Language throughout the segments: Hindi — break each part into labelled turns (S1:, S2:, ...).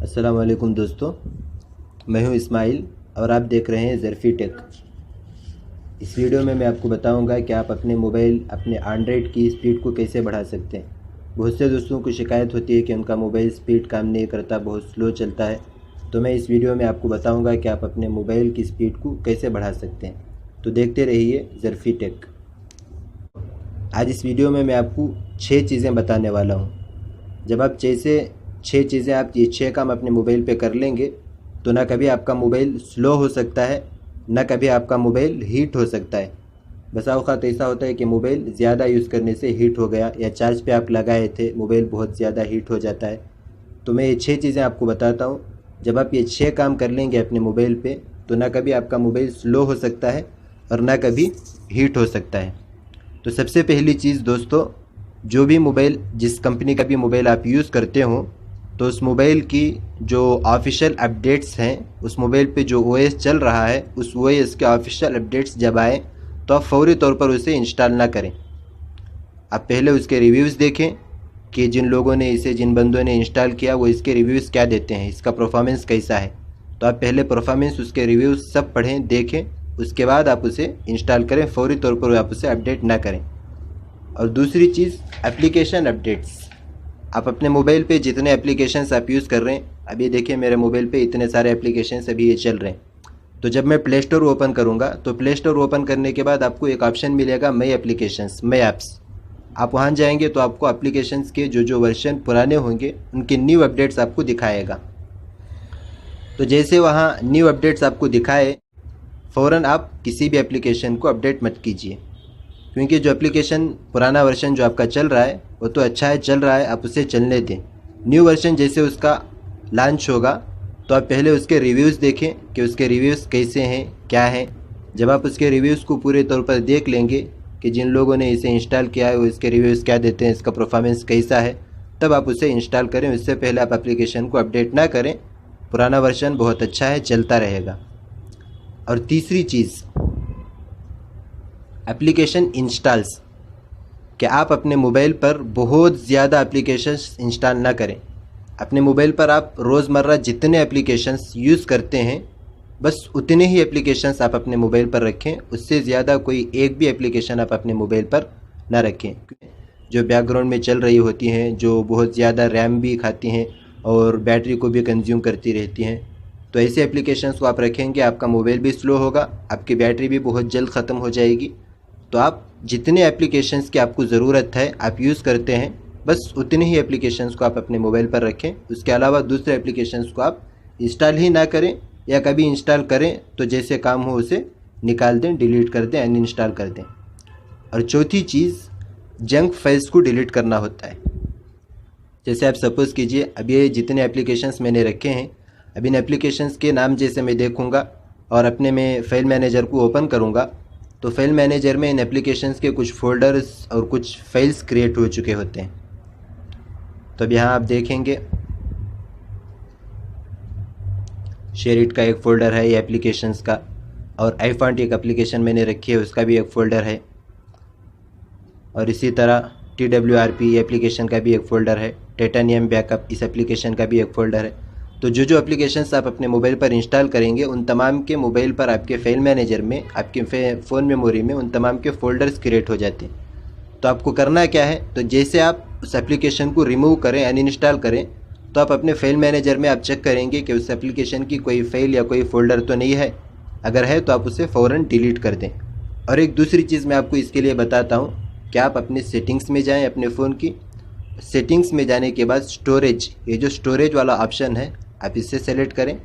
S1: अस्सलाम वालेकुम दोस्तों, मैं हूं इस्माइल और आप देख रहे हैं ज़रफ़ी टेक। इस वीडियो में मैं आपको बताऊंगा कि आप अपने मोबाइल अपने एंड्रॉयड की स्पीड को कैसे बढ़ा सकते हैं। बहुत से दोस्तों को शिकायत होती है कि उनका मोबाइल स्पीड काम नहीं करता, बहुत स्लो चलता है। तो मैं इस वीडियो में आपको बताऊँगा कि आप अपने मोबाइल की स्पीड को कैसे बढ़ा सकते हैं। तो देखते रहिए ज़रफ़ी टेक। आज इस वीडियो में मैं आपको 6 चीज़ें बताने वाला हूँ। जब आप छः चीज़ें आप ये 6 काम अपने मोबाइल पे कर लेंगे तो ना कभी आपका मोबाइल स्लो हो सकता है, ना कभी आपका मोबाइल हीट हो सकता है। बसा औक़ात ऐसा होता है कि मोबाइल ज़्यादा यूज़ करने से हीट हो गया, या चार्ज पे आप लगाए थे, मोबाइल बहुत ज़्यादा हीट हो जाता है। तो मैं ये 6 चीज़ें आपको बताता हूँ। जब आप ये 6 काम कर लेंगे अपने मोबाइल पे तो ना कभी आपका मोबाइल स्लो हो सकता है और ना कभी हीट हो सकता है। तो सबसे पहली चीज़ दोस्तों, जो भी मोबाइल, जिस कंपनी का भी मोबाइल आप यूज़ करते हो, तो उस मोबाइल की जो ऑफिशियल अपडेट्स हैं, उस मोबाइल पे जो ओएस चल रहा है, उस ओएस के ऑफिशियल अपडेट्स जब आए तो आप फौरी तौर पर उसे इंस्टॉल ना करें। आप पहले उसके रिव्यूज़ देखें कि जिन लोगों ने इसे, जिन बंदों ने इंस्टॉल किया, वो इसके रिव्यूज़ क्या देते हैं, इसका परफॉर्मेंस कैसा है। तो आप पहले परफॉर्मेंस, उसके रिव्यूज़ सब पढ़ें, देखें, उसके बाद आप उसे इंस्टॉल करें। फौरी तौर पर आप उसे अपडेट ना करें। और दूसरी चीज़, एप्लीकेशन अपडेट्स। आप अपने मोबाइल पे जितने एप्लीकेशंस आप यूज़ कर रहे हैं, अभी देखिए मेरे मोबाइल पे इतने सारे एप्लीकेशंस अभी ये चल रहे हैं। तो जब मैं प्ले स्टोर ओपन करूँगा तो प्ले स्टोर ओपन करने के बाद आपको एक ऑप्शन मिलेगा मई एप्लीकेशंस, मई ऐप्स। आप वहाँ जाएंगे तो आपको एप्लीकेशंस के जो वर्जन पुराने होंगे उनके न्यू अपडेट्स आपको दिखाएगा। तो जैसे वहाँ न्यू अपडेट्स आपको दिखाए, फ़ौरन आप किसी भी एप्लीकेशन को अपडेट मत कीजिए, क्योंकि जो एप्लीकेशन पुराना वर्जन जो आपका चल रहा है वो तो अच्छा है, चल रहा है, आप उसे चलने दें। न्यू वर्जन जैसे उसका लॉन्च होगा तो आप पहले उसके रिव्यूज़ देखें कि उसके रिव्यूज़ कैसे हैं, क्या हैं। जब आप उसके रिव्यूज़ को पूरे तौर पर देख लेंगे कि जिन लोगों ने इसे इंस्टॉल किया है वो इसके रिव्यूज़ क्या देते हैं, इसका परफॉर्मेंस कैसा है, तब आप उसे इंस्टॉल करें। उससे पहले आप एप्लीकेशन को अपडेट ना करें। पुराना वर्जन बहुत अच्छा है, चलता रहेगा। और तीसरी चीज़, एप्लीकेशन इंस्टॉल्स। कि आप अपने मोबाइल पर बहुत ज़्यादा एप्लीकेशंस इंस्टॉल ना करें। अपने मोबाइल पर आप रोज़मर्रा जितने एप्लीकेशंस यूज़ करते हैं, बस उतने ही एप्लीकेशंस आप अपने मोबाइल पर रखें। उससे ज़्यादा कोई एक भी एप्लीकेशन आप अपने मोबाइल पर ना रखें, जो बैकग्राउंड में चल रही होती हैं, जो बहुत ज़्यादा रैम भी खाती हैं और बैटरी को भी कंज्यूम करती रहती हैं। तो ऐसे एप्लीकेशंस को आप रखेंगे, आपका मोबाइल भी स्लो होगा, आपकी बैटरी भी बहुत जल्द ख़त्म हो जाएगी। तो आप जितने एप्लीकेशंस की आपको ज़रूरत है, आप यूज़ करते हैं, बस उतने ही एप्लीकेशंस को आप अपने मोबाइल पर रखें। उसके अलावा दूसरे एप्लीकेशंस को आप इंस्टॉल ही ना करें, या कभी इंस्टॉल करें तो जैसे काम हो उसे निकाल दें, डिलीट कर दें, अनइंस्टॉल कर दें। और चौथी चीज़, जंक फाइल्स को डिलीट करना होता है। जैसे आप सपोज़ कीजिए, अब ये जितने एप्लीकेशंस मैंने रखे हैं, अब इन एप्लीकेशंस के नाम जैसे मैं देखूँगा और अपने में फाइल मैनेजर को ओपन करूँगा तो फाइल मैनेजर में इन एप्लीकेशंस के कुछ फ़ोल्डर्स और कुछ फाइल्स क्रिएट हो चुके होते हैं। तो अब यहाँ आप देखेंगे, शेयरिट का एक फ़ोल्डर है ये एप्लीकेशंस का, और iFont एक एप्लीकेशन मैंने रखी है, उसका भी एक फ़ोल्डर है। और इसी तरह TWRP एप्लीकेशन का भी एक फ़ोल्डर है। टाइटेनियम बैकअप, इस एप्लीकेशन का भी एक फ़ोल्डर है। तो जो एप्लीकेशंस आप अपने मोबाइल पर इंस्टॉल करेंगे, उन तमाम के मोबाइल पर आपके फाइल मैनेजर में, आपके फ़ोन मेमोरी में उन तमाम के फ़ोल्डर्स क्रिएट हो जाते हैं। तो आपको करना क्या है, तो जैसे आप उस एप्लीकेशन को रिमूव करें, अनइंस्टॉल करें, तो आप अपने फाइल मैनेजर में आप चेक करेंगे कि उस एप्लीकेशन की कोई फ़ाइल या कोई फ़ोल्डर तो नहीं है। अगर है तो आप उसे फ़ौरन डिलीट कर दें। और एक दूसरी चीज़ मैं आपको इसके लिए बताता हूँ कि आप अपने सेटिंग्स में जाएँ, अपने फ़ोन की सेटिंग्स में जाने के बाद स्टोरेज, ये जो स्टोरेज वाला ऑप्शन है, आप इसे सेलेक्ट करें।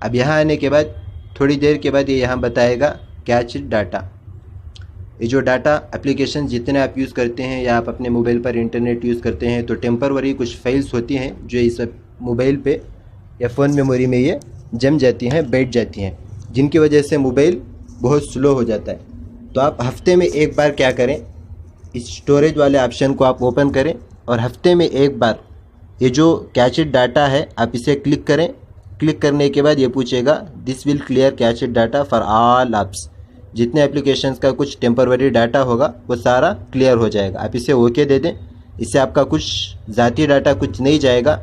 S1: अब यहाँ आने के बाद थोड़ी देर के बाद ये यहाँ बताएगा कैच डाटा। ये जो डाटा एप्लीकेशन जितने आप यूज़ करते हैं या आप अपने मोबाइल पर इंटरनेट यूज़ करते हैं, तो टेम्पररी कुछ फाइल्स होती हैं जो इस मोबाइल पे या फ़ोन मेमोरी में ये जम जाती हैं, बैठ जाती हैं, जिनकी वजह से मोबाइल बहुत स्लो हो जाता है। तो आप हफ्ते में एक बार क्या करें, इस स्टोरेज वाले ऑप्शन को आप ओपन करें और हफ्ते में एक बार ये जो कैचेड डाटा है आप इसे क्लिक करें। क्लिक करने के बाद ये पूछेगा this will clear cached data for all apps. जितने एप्लीकेशंस का कुछ टेम्पररी डाटा होगा वो सारा क्लियर हो जाएगा। आप इसे ओके दे दें। इससे आपका कुछ ज़ाती डाटा कुछ नहीं जाएगा,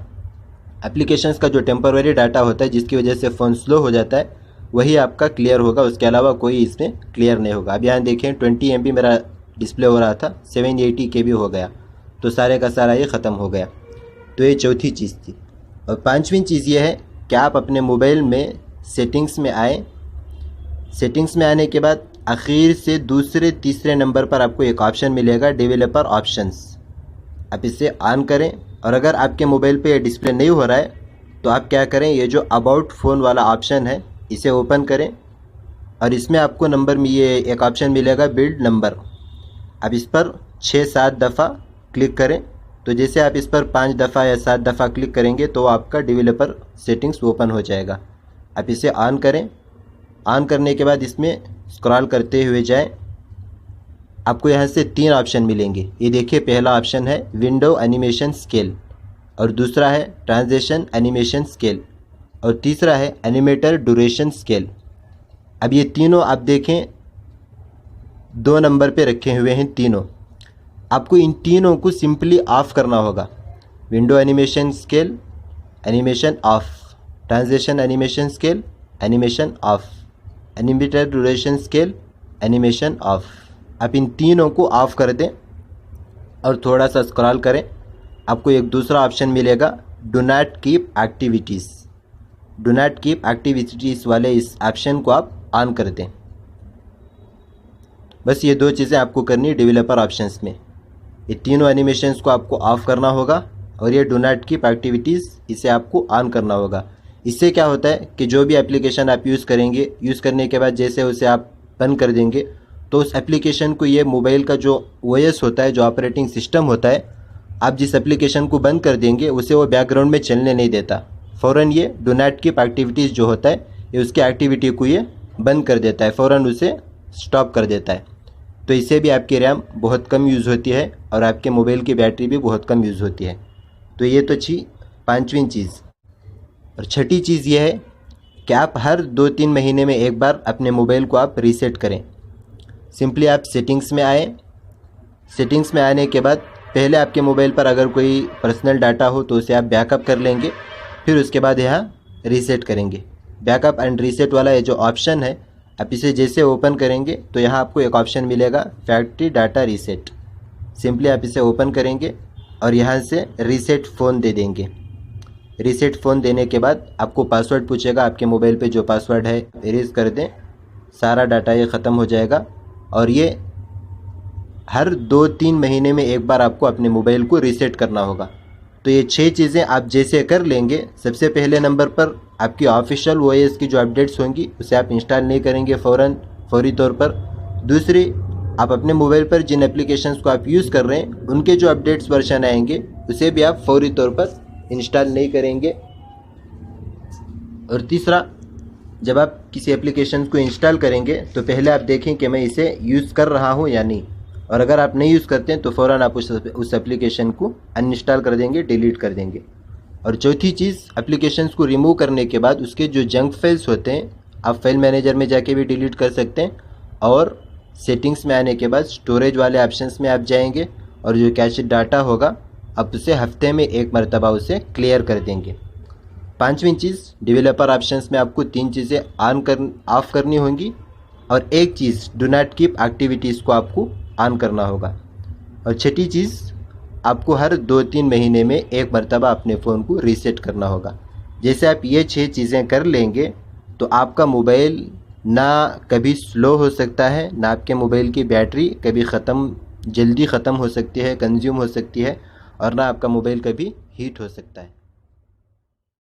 S1: एप्लीकेशंस का जो टेम्पररी डाटा होता है जिसकी वजह से फ़ोन स्लो हो जाता है वही आपका क्लियर होगा, उसके अलावा कोई इसमें क्लियर नहीं होगा। अब यहाँ देखें 20 MB मेरा डिस्प्ले हो रहा था, 780 KB हो गया, तो सारे का सारा ये ख़त्म हो गया। तो ये चौथी चीज़ थी। और पांचवी चीज़ ये है कि आप अपने मोबाइल में सेटिंग्स में आए। सेटिंग्स में आने के बाद आखिर से दूसरे तीसरे नंबर पर आपको एक ऑप्शन मिलेगा, डेवलपर ऑप्शंस। आप इसे ऑन करें और अगर आपके मोबाइल पे ये डिस्प्ले नहीं हो रहा है तो आप क्या करें, ये जो अबाउट फ़ोन वाला ऑप्शन है इसे ओपन करें और इसमें आपको नंबर में ये एक ऑप्शन मिलेगा, बिल्ड नंबर। अब इस पर 6-7 दफ़ा क्लिक करें। तो जैसे आप इस पर 5 दफ़ा या 7 दफ़ा क्लिक करेंगे तो आपका डेवलपर सेटिंग्स ओपन हो जाएगा। आप इसे ऑन करें। ऑन करने के बाद इसमें स्क्रॉल करते हुए जाएं। आपको यहाँ से 3 ऑप्शन मिलेंगे। ये देखिए, पहला ऑप्शन है विंडो एनिमेशन स्केल, और दूसरा है ट्रांजिशन एनिमेशन स्केल, और तीसरा है एनिमेटर ड्यूरेशन स्केल। अब ये तीनों आप देखें 2 नंबर पे रखे हुए हैं तीनों। आपको इन तीनों को सिंपली ऑफ करना होगा। Window animation scale, animation of, transition animation scale, animation of, animator duration scale, animation of. आप इन तीनों को ऑफ कर दें और थोड़ा सा स्क्रॉल करें। आपको एक दूसरा ऑप्शन मिलेगा, do not keep activities. Do not keep activities वाले इस ऑप्शन को आप ऑन कर दें। बस ये 2 चीज़ें आपको करनी है डेवलपर ऑप्शंस में। ये तीनों एनिमेशंस को आपको ऑफ करना होगा और ये डू नॉट कीप एक्टिविटीज़ इसे आपको ऑन करना होगा। इससे क्या होता है कि जो भी एप्लीकेशन आप यूज़ करेंगे, यूज़ करने के बाद जैसे उसे आप बंद कर देंगे तो उस एप्लीकेशन को ये मोबाइल का जो OS होता है, जो ऑपरेटिंग सिस्टम होता है, आप जिस एप्लीकेशन को बंद कर देंगे उसे वो बैकग्राउंड में चलने नहीं देता। फ़ौरन ये डू नॉट कीप एक्टिविटीज़ जो होता है ये उसकी एक्टिविटी को ये बंद कर देता है, फ़ौरन उसे स्टॉप कर देता है। तो इससे भी आपकी रैम बहुत कम यूज़ होती है और आपके मोबाइल की बैटरी भी बहुत कम यूज़ होती है। तो ये तो थी 5वीं चीज़। और छठी चीज़ ये है कि आप हर 2-3 महीने में एक बार अपने मोबाइल को आप रीसेट करें। सिंपली आप सेटिंग्स में आए। सेटिंग्स में आने के बाद पहले आपके मोबाइल पर अगर कोई पर्सनल डाटा हो तो उसे आप बैकअप कर लेंगे, फिर उसके बाद यहाँ रीसेट करेंगे। बैकअप एंड रीसेट वाला ये जो ऑप्शन है, आप इसे जैसे ओपन करेंगे तो यहाँ आपको एक ऑप्शन मिलेगा, फैक्ट्री डाटा रीसेट। सिंपली आप इसे ओपन करेंगे और यहाँ से रीसेट फ़ोन दे देंगे। रीसेट फ़ोन देने के बाद आपको पासवर्ड पूछेगा। आपके मोबाइल पे जो पासवर्ड है इरेज कर दें, सारा डाटा ये ख़त्म हो जाएगा। और ये हर 2-3 महीने में एक बार आपको अपने मोबाइल को रीसेट करना होगा। तो ये 6 चीज़ें आप जैसे कर लेंगे, सबसे पहले नंबर पर आपकी ऑफिशियल OS की जो अपडेट्स होंगी उसे आप इंस्टॉल नहीं करेंगे फौरी तौर पर। दूसरी, आप अपने मोबाइल पर जिन एप्लीकेशंस को आप यूज़ कर रहे हैं उनके जो अपडेट्स वर्जन आएंगे उसे भी आप फौरी तौर पर इंस्टॉल नहीं करेंगे। और तीसरा, जब आप किसी एप्लीकेशन को इंस्टॉल करेंगे तो पहले आप देखें कि मैं इसे यूज़ कर रहा हूँ या नहीं, और अगर आप नहीं यूज़ करते हैं तो फ़ौरन आप उस एप्लीकेशन को अनइंस्टॉल कर देंगे, डिलीट कर देंगे। और चौथी चीज़, एप्लीकेशंस को रिमूव करने के बाद उसके जो जंक फाइल्स होते हैं आप फाइल मैनेजर में जाके भी डिलीट कर सकते हैं, और सेटिंग्स में आने के बाद स्टोरेज वाले ऑप्शंस में आप जाएंगे और जो कैश डाटा होगा आप उसे हफ्ते में 1 मरतबा उसे क्लियर कर देंगे। 5वीं चीज़, डेवलपर ऑप्शंस में आपको 3 चीज़ें ऑफ करनी होंगी और एक चीज़, डू नॉट कीप एक्टिविटीज़ को आपको ऑन करना होगा। और छठी चीज़, आपको हर 2-3 महीने में 1 मरतबा अपने फ़ोन को रीसेट करना होगा। जैसे आप ये 6 चीज़ें कर लेंगे तो आपका मोबाइल ना कभी स्लो हो सकता है, ना आपके मोबाइल की बैटरी कभी जल्दी ख़त्म हो सकती है, कंज्यूम हो सकती है, और ना आपका मोबाइल कभी हीट हो सकता है।